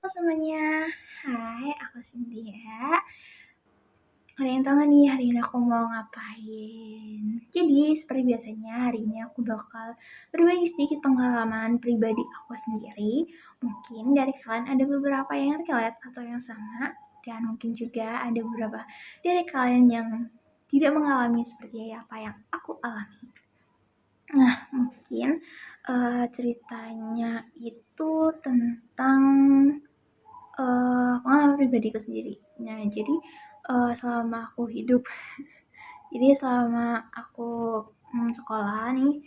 Halo semuanya, hai aku Cynthia. Kalian tahu gak nih hari ini aku mau ngapain? Jadi seperti biasanya hari ini aku bakal berbagi sedikit pengalaman pribadi aku sendiri. Mungkin dari kalian ada beberapa yang relate atau yang sama, dan mungkin juga ada beberapa dari kalian yang tidak mengalami seperti apa yang aku alami. Nah, mungkin ceritanya itu tentang pengalaman pribadiku sendiri. Nah, jadi selama aku hidup, jadi selama aku sekolah nih,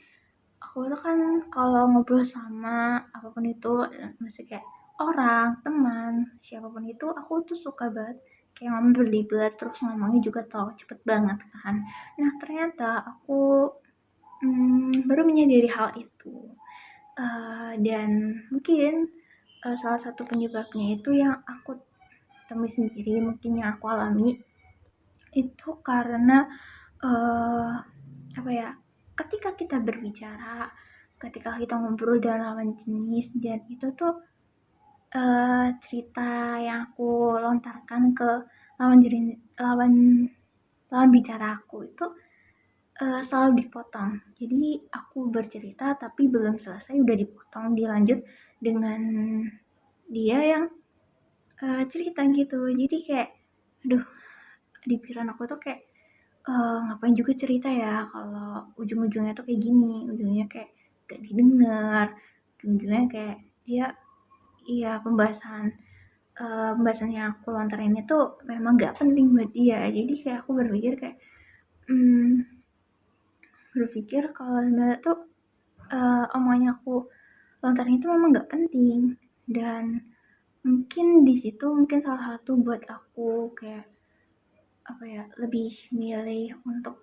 aku tuh kan kalau ngobrol sama apapun itu, mesti kayak orang, teman, siapapun itu, aku tuh suka banget kayak ngomong berlibat, terus ngomongnya juga tau cepet banget kan. Nah, ternyata aku baru menyadari hal itu. Dan mungkin salah satu penyebabnya itu yang aku temui sendiri, mungkin yang aku alami itu karena apa ya, ketika kita berbicara, ketika kita ngobrol dengan lawan jenis, dan itu tuh cerita yang aku lontarkan ke lawan lawan bicara aku itu selalu dipotong. Jadi aku bercerita tapi belum selesai udah dipotong, dilanjut dengan dia yang cerita gitu. Jadi kayak aduh, di pikiran aku tuh kayak ngapain juga cerita ya kalau ujung-ujungnya tuh kayak gini, ujungnya kayak gak didengar, ujung-ujungnya kayak dia, iya, pembahasan yang aku lontarin itu memang gak penting buat dia. Jadi kayak aku berpikir kalau sebenarnya tuh omongan yang aku lontarin itu memang gak penting. Dan mungkin di situ mungkin salah satu buat aku kayak apa ya, lebih milih untuk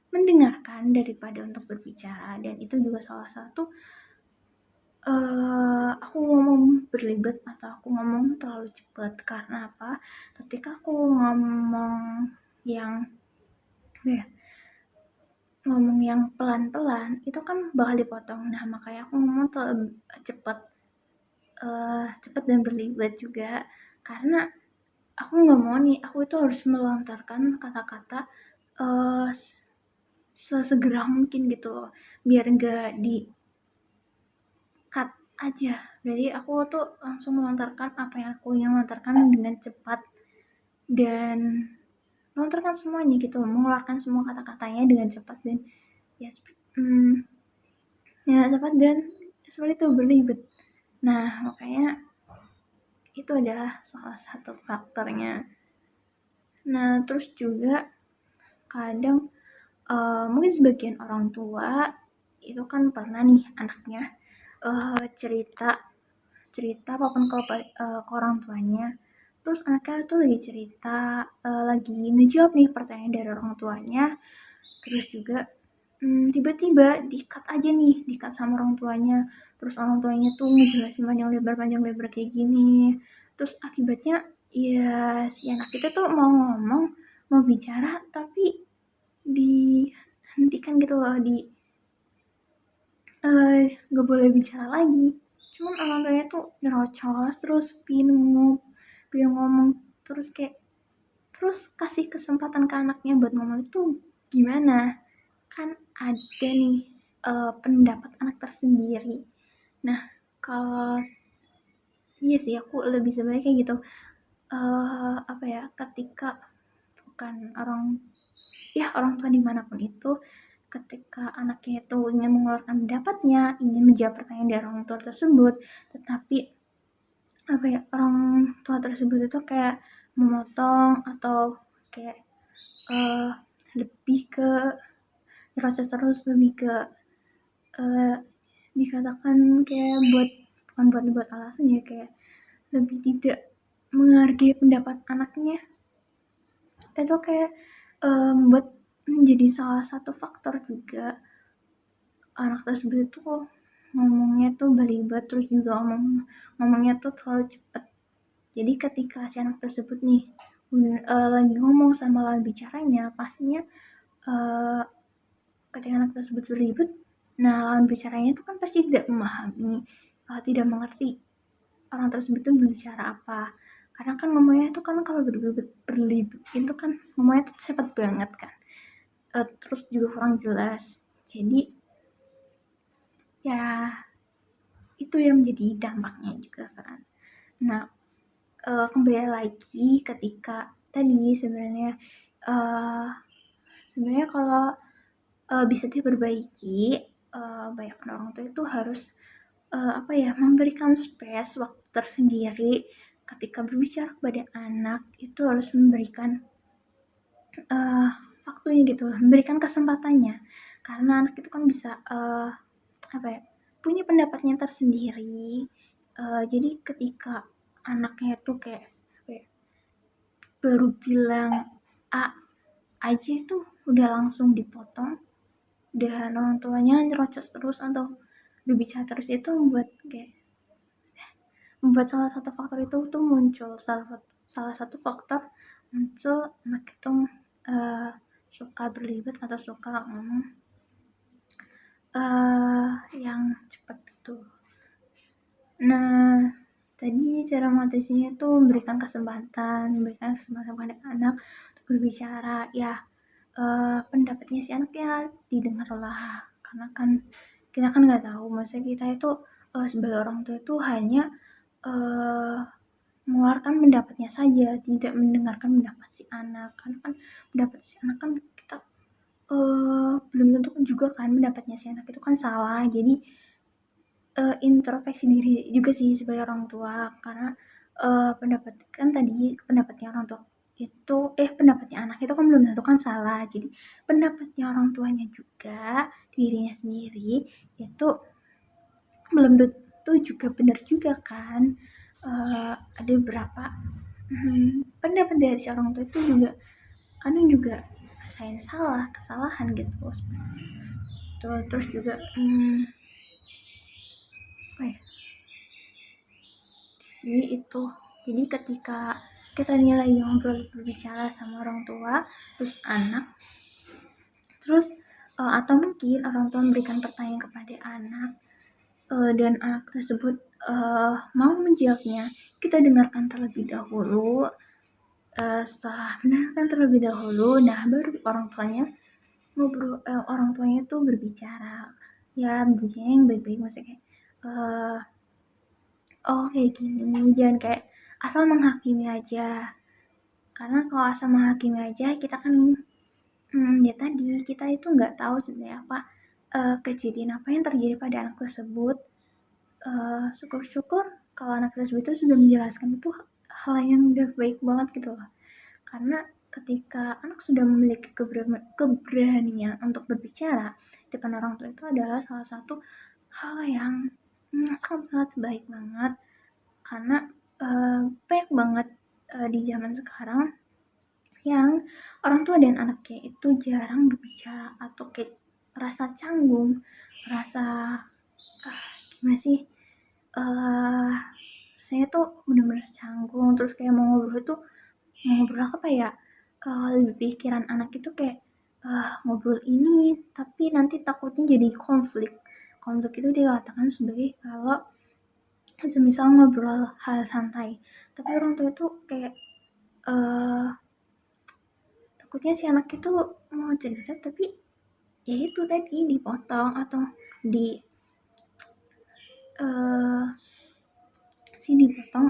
mendengarkan daripada untuk berbicara. Dan itu juga salah satu aku ngomong berlibat atau aku ngomong terlalu cepat. Karena apa, ketika aku ngomong yang ya, ngomong yang pelan-pelan itu kan bakal dipotong. Nah, makanya aku ngomong terlalu cepat, cepat dan berlibat juga, karena aku nggak mau nih aku itu harus melontarkan kata-kata uh, sesegera mungkin gitu loh, biar nggak di cut aja. Jadi aku tuh langsung melontarkan apa yang aku ingin lontarkan dengan cepat, dan melontarkan semuanya gitu, mengeluarkan semua kata-katanya dengan cepat dan ya, ya cepat dan seperti itu berlibat. Nah, makanya itu adalah salah satu faktornya. Nah, terus juga kadang mungkin sebagian orang tua itu kan pernah nih anaknya cerita cerita apapun ke orang tuanya, terus anaknya tuh lagi cerita, lagi ngejawab nih pertanyaan dari orang tuanya, terus juga tiba-tiba di-cut aja nih, di-cut sama orang tuanya, terus orang tuanya tuh ngejelasin panjang lebar kayak gini, terus akibatnya ya si anak itu tuh mau ngomong, mau bicara, tapi dihentikan gitu loh, nggak boleh bicara lagi. Cuman orang tuanya tuh nyerocos terus pingin ngomong, terus kayak terus kasih kesempatan ke anaknya buat ngomong itu gimana? Kan ada nih pendapat anak tersendiri. Nah, kalau iya sih aku lebih sebenarnya kayak gitu. Apa ya, ketika bukan orang tua dimanapun itu, ketika anaknya itu ingin mengeluarkan pendapatnya, ingin menjawab pertanyaan dari orang tua tersebut, tetapi apa ya, orang tua tersebut itu kayak memotong atau kayak uh, lebih ke proses terus, lebih ke uh, dikatakan kayak bukan buat alasan ya, kayak lebih tidak menghargai pendapat anaknya, itu kayak membuat menjadi salah satu faktor juga anak tersebut tuh ngomongnya tuh berlibat, terus juga ngomongnya tuh terlalu cepet. Jadi ketika si anak tersebut nih lagi ngomong sama lawan bicaranya, pastinya uh, ketika anak tersebut berlibat, nah lawan bicaranya itu kan pasti tidak memahami, tidak mengerti orang tersebut tuh berbicara apa. Karena kan ngomongnya itu kan kalau berlibet itu kan ngomongnya tuh cepet banget kan. Terus juga kurang jelas. Jadi ya itu yang menjadi dampaknya juga kan. Nah, kembali lagi ketika tadi sebenarnya kalau bisa diperbaiki, banyak orang tua itu harus memberikan space waktu tersendiri ketika berbicara kepada anak. Itu harus memberikan uh, waktunya gitu, memberikan kesempatannya, karena anak itu kan bisa punya pendapatnya tersendiri. Jadi ketika anaknya tuh kayak baru bilang A aja itu udah langsung dipotong dan orang tuanya nyerocos terus atau berbicara terus, itu membuat salah satu faktor itu tuh muncul salah satu faktor muncul anak itu suka berlibat atau suka ngomong yang cepat itu. Nah, tadi cara mengatasinya itu memberikan kesempatan pada anak untuk berbicara. Ya, pendapatnya si anak ya didengarlah, karena kan kita kan nggak tahu, maksudnya kita itu sebagai orang tua itu hanya mengeluarkan pendapatnya saja, tidak mendengarkan pendapat si anak. Karena kan pendapat si anak kan kita belum tentu juga kan pendapatnya si anak itu kan salah. Jadi introspeksi diri juga sih sebagai orang tua, karena pendapatnya orang tua itu pendapatnya anak itu kan belum tentu kan salah. Jadi pendapatnya orang tuanya juga, dirinya sendiri itu belum tentu juga benar juga kan. Ada beberapa pendapat dari si orang tua itu juga kadang juga saya salah, kesalahan gitu. Terus juga sih itu. Jadi ketika kita lagi berbicara sama orang tua terus anak, terus atau mungkin orang tua memberikan pertanyaan kepada anak, dan anak tersebut mau menjawabnya, kita dengarkan terlebih dahulu. Setelah mendengarkan terlebih dahulu, nah baru orang tuanya tuh berbicara, ya berbicara yang baik-baik, maksudnya oh kayak gini, jangan kayak asal menghakimi aja. Karena kalau asal menghakimi aja, kita kan ya tadi kita itu nggak tahu sebenarnya apa kejadian apa yang terjadi pada anak tersebut. Syukur-syukur kalau anak tersebut itu sudah menjelaskan, itu hal yang udah baik banget gitu loh. Karena ketika anak sudah memiliki keberanian untuk berbicara depan orang tua, itu adalah salah satu hal yang sangat baik banget. Karena banyak banget di zaman sekarang yang orang tua dan anaknya itu jarang berbicara, atau kayak merasa canggung, merasa gimana sih, saya tuh bener-bener canggung, terus kayak mau ngobrol apa ya, lebih pikiran anak itu kayak ngobrol ini tapi nanti takutnya jadi konflik itu dikatakan sebagai kalau semisal ngobrol hal santai, tapi orang tua itu kayak takutnya si anak itu mau cerita tapi ya itu tadi dipotong atau dipotong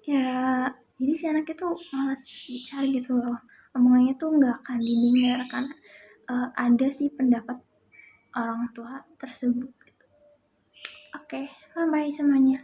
ya. Jadi si anak itu malas bicara gitu loh, omongannya tuh nggak akan didengar karena ada sih pendapat orang tua tersebut. Oke, bye semuanya.